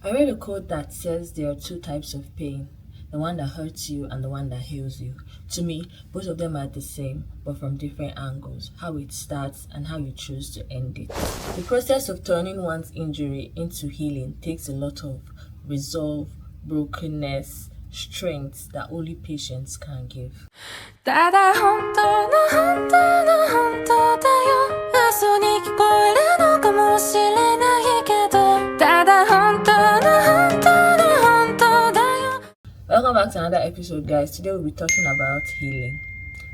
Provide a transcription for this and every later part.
I read a quote that says there are two types of pain, the one that hurts you and the one that heals you. To me, both of them are the same, but from different angles, how it starts and how you choose to end it. The process of turning one's injury into healing takes a lot of resolve, brokenness, strength that only patience can give. ただ本当の本当の本当だよ嘘に聞こえるのかもしれないけどただ本当の本当の本当だよ Welcome back to another episode, guys. Today we'll be talking about healing.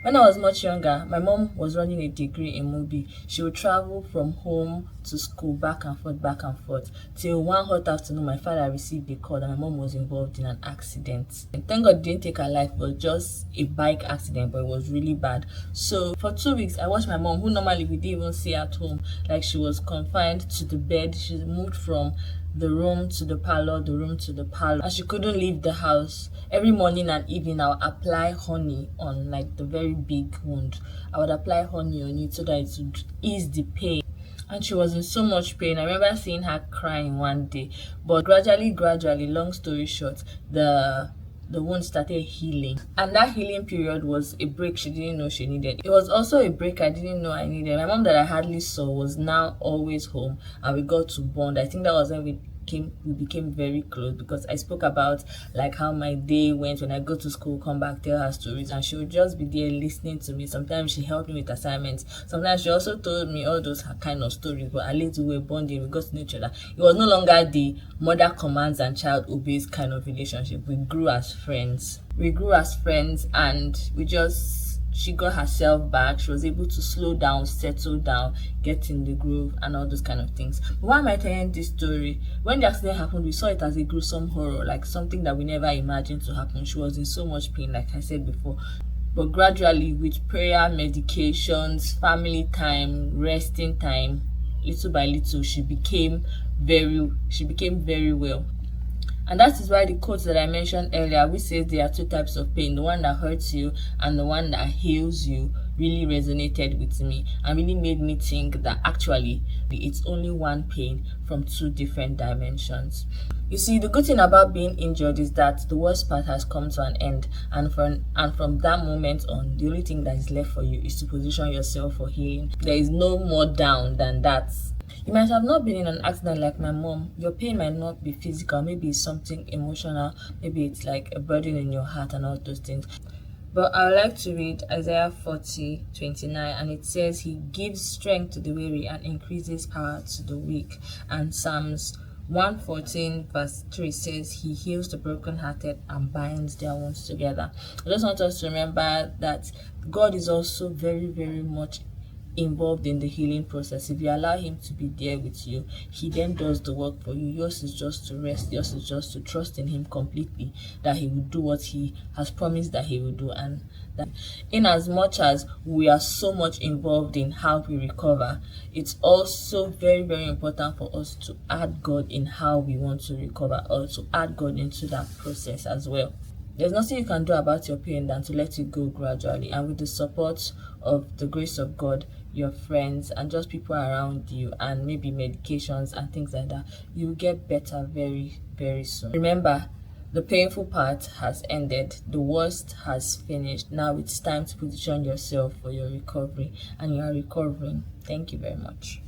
When I was much younger, my mom was running a degree in Mobi. She would travel from home to school back and forth. Till one hot afternoon, my father received a call that my mom was involved in an accident. And thank God it didn't take her life. It was just a bike accident, but it was really bad. So for 2 weeks, I watched my mom, who normally we didn't even see at home. Like, she was confined to the bed. She moved from the room to the parlor, and she couldn't leave the house. Every morning and evening, I would apply honey on like the very big wound. I would apply honey on it so that it would ease the pain. And she was in so much pain. I remember seeing her crying one day. But gradually, long story short, the wound started healing. And that healing period was a break she didn't know she needed. It was also a break I didn't know I needed. My mom that I hardly saw was now always home, and we got to bond. I think that was when we became very close, because I spoke about like how my day went when I go to school, come back, tell her stories, and she would just be there listening to me. Sometimes she helped me with assignments. Sometimes she also told me all those kind of stories, but at least we were bonding, we got to know each other. It was no longer the mother commands and child obeys kind of relationship. We grew as friends, and she got herself back. She was able to slow down, settle down, get in the groove, and all those kind of things. But why am I telling this story? When the accident happened, we saw it as a gruesome horror, like something that we never imagined to happen. She was in so much pain, like I said before. But gradually, with prayer, medications, family time, resting time, little by little, she became very well. And that is why the quote that I mentioned earlier, which says there are two types of pain, the one that hurts you and the one that heals you, really resonated with me and really made me think that actually it's only one pain from two different dimensions. You see, the good thing about being injured is that the worst part has come to an end, and from that moment on, the only thing that is left for you is to position yourself for healing. There is no more down than that. You might have not been in an accident like my mom. Your pain might not be physical. Maybe it's something emotional. Maybe it's like a burden in your heart and all those things. But I would like to read Isaiah 40:29, and it says, He gives strength to the weary and increases power to the weak. And Psalms 114 verse 3 says, He heals the brokenhearted and binds their wounds together. I just want us to remember that God is also very, very much involved in the healing process. If you allow Him to be there with you, He then does the work for you. Yours is just to rest. Yours is just to trust in Him completely, that He will do what He has promised that He will do. And that in as much as we are so much involved in how we recover, it's also very, very important for us to add God in how we want to recover, or to add God into that process as well. There's nothing you can do about your pain than to let it go gradually, and with the support of the grace of God, your friends, and just people around you, and maybe medications and things like that, you'll get better very, very soon. Remember, the painful part has ended. The worst has finished. Now it's time to position yourself for your recovery, and you are recovering. Thank you very much.